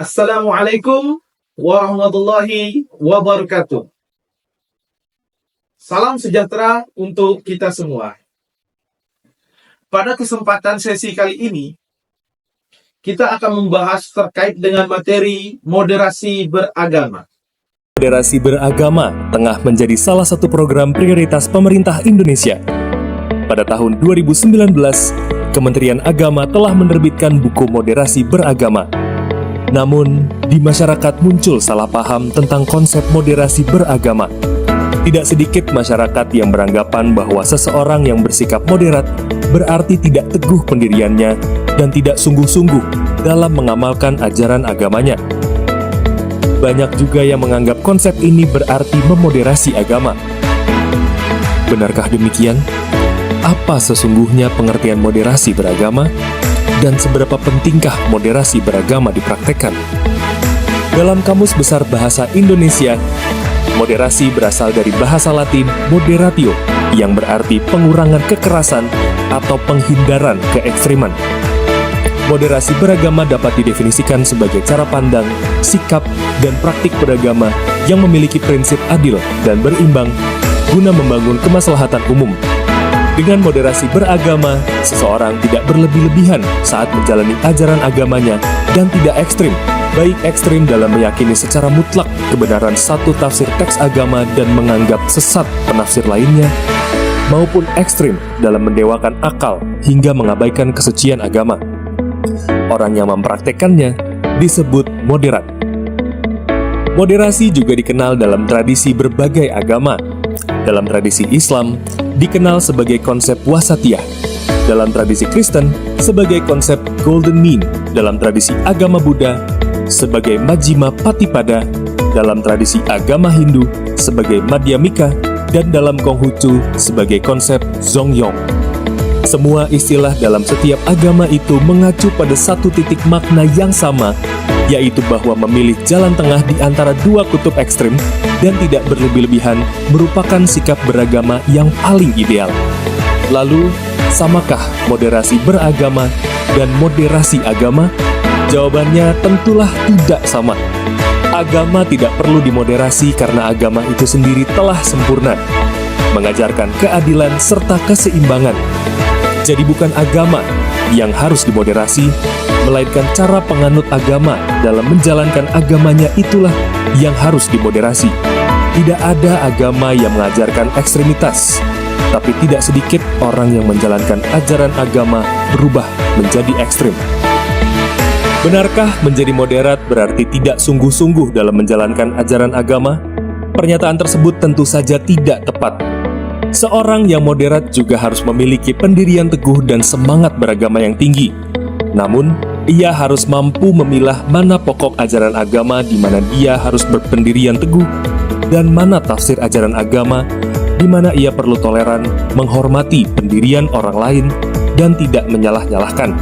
Assalamualaikum warahmatullahi wabarakatuh. Salam sejahtera untuk kita semua. Pada kesempatan sesi kali ini, kita akan membahas terkait dengan materi moderasi beragama. Moderasi beragama tengah menjadi salah satu program prioritas pemerintah Indonesia. Pada tahun 2019, Kementerian Agama telah menerbitkan buku moderasi beragama. Namun, di masyarakat muncul salah paham tentang konsep moderasi beragama. Tidak sedikit masyarakat yang beranggapan bahwa seseorang yang bersikap moderat berarti tidak teguh pendiriannya dan tidak sungguh-sungguh dalam mengamalkan ajaran agamanya. Banyak juga yang menganggap konsep ini berarti memoderasi agama. Benarkah demikian? Apa sesungguhnya pengertian moderasi beragama? Dan seberapa pentingkah moderasi beragama dipraktekkan? Dalam Kamus Besar Bahasa Indonesia, moderasi berasal dari bahasa Latin moderatio, yang berarti pengurangan kekerasan atau penghindaran keekstriman. Moderasi beragama dapat didefinisikan sebagai cara pandang, sikap, dan praktik beragama yang memiliki prinsip adil dan berimbang guna membangun kemaslahatan umum. Dengan moderasi beragama, seseorang tidak berlebih-lebihan saat menjalani ajaran agamanya dan tidak ekstrim, baik ekstrim dalam meyakini secara mutlak kebenaran satu tafsir teks agama dan menganggap sesat penafsir lainnya, maupun ekstrim dalam mendewakan akal hingga mengabaikan kesucian agama. Orang yang mempraktekannya disebut moderat. Moderasi juga dikenal dalam tradisi berbagai agama. Dalam tradisi Islam, dikenal sebagai konsep wasatiyah. Dalam tradisi Kristen, sebagai konsep golden mean. Dalam tradisi agama Buddha, sebagai majjhima patipada. Dalam tradisi agama Hindu, sebagai madhyamika. Dan dalam Konghucu, sebagai konsep zongyong. Semua istilah dalam setiap agama itu mengacu pada satu titik makna yang sama, yaitu bahwa memilih jalan tengah di antara dua kutub ekstrim dan tidak berlebih-lebihan merupakan sikap beragama yang paling ideal. Lalu, samakah moderasi beragama dan moderasi agama? Jawabannya tentulah tidak sama. Agama tidak perlu dimoderasi karena agama itu sendiri telah sempurna, mengajarkan keadilan serta keseimbangan. Jadi bukan agama yang harus dimoderasi, melainkan cara penganut agama dalam menjalankan agamanya itulah yang harus dimoderasi. Tidak ada agama yang mengajarkan ekstremitas, tapi tidak sedikit orang yang menjalankan ajaran agama berubah menjadi ekstrim. Benarkah menjadi moderat berarti tidak sungguh-sungguh dalam menjalankan ajaran agama? Pernyataan tersebut tentu saja tidak tepat. Seorang yang moderat juga harus memiliki pendirian teguh dan semangat beragama yang tinggi. Namun, ia harus mampu memilah mana pokok ajaran agama di mana dia harus berpendirian teguh, dan mana tafsir ajaran agama di mana ia perlu toleran, menghormati pendirian orang lain, dan tidak menyalah-nyalahkan.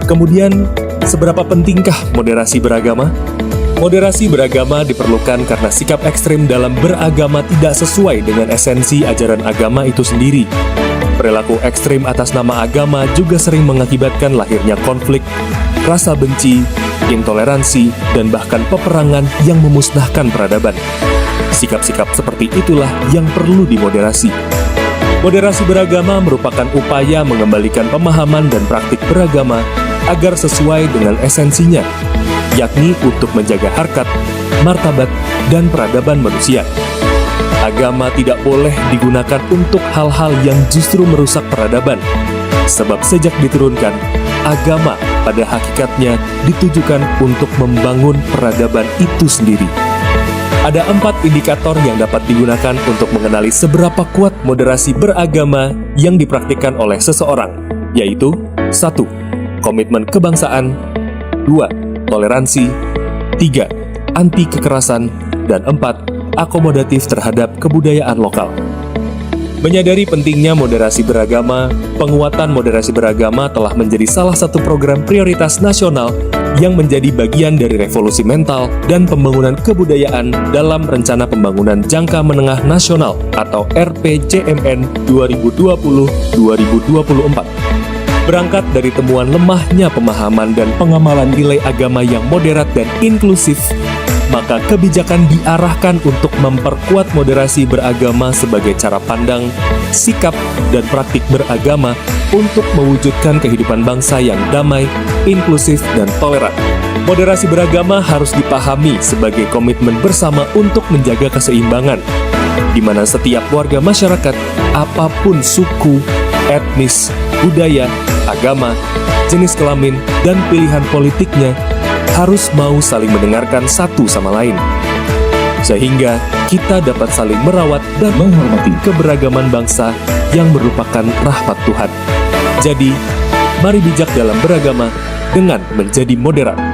Kemudian, seberapa pentingkah moderasi beragama? Moderasi beragama diperlukan karena sikap ekstrim dalam beragama tidak sesuai dengan esensi ajaran agama itu sendiri. Perilaku ekstrim atas nama agama juga sering mengakibatkan lahirnya konflik, rasa benci, intoleransi, dan bahkan peperangan yang memusnahkan peradaban. Sikap-sikap seperti itulah yang perlu dimoderasi. Moderasi beragama merupakan upaya mengembalikan pemahaman dan praktik beragama agar sesuai dengan esensinya, yakni untuk menjaga harkat, martabat, dan peradaban manusia. Agama tidak boleh digunakan untuk hal-hal yang justru merusak peradaban, sebab sejak diturunkan, agama pada hakikatnya ditujukan untuk membangun peradaban itu sendiri. Ada 4 indikator yang dapat digunakan untuk mengenali seberapa kuat moderasi beragama yang dipraktikkan oleh seseorang, yaitu 1. Komitmen kebangsaan, 2. Toleransi, 3. Anti kekerasan, dan 4. Akomodatif terhadap kebudayaan lokal. Menyadari pentingnya moderasi beragama, penguatan moderasi beragama telah menjadi salah satu program prioritas nasional yang menjadi bagian dari revolusi mental dan pembangunan kebudayaan dalam Rencana Pembangunan Jangka Menengah Nasional atau RPJMN 2020-2024. Berangkat dari temuan lemahnya pemahaman dan pengamalan nilai agama yang moderat dan inklusif, maka kebijakan diarahkan untuk memperkuat moderasi beragama sebagai cara pandang, sikap, dan praktik beragama untuk mewujudkan kehidupan bangsa yang damai, inklusif, dan toleran. Moderasi beragama harus dipahami sebagai komitmen bersama untuk menjaga keseimbangan, di mana setiap warga masyarakat, apapun suku, etnis, budaya, agama, jenis kelamin, dan pilihan politiknya, harus mau saling mendengarkan satu sama lain, sehingga kita dapat saling merawat dan menghormati keberagaman bangsa yang merupakan rahmat Tuhan. Jadi, mari bijak dalam beragama dengan menjadi moderat.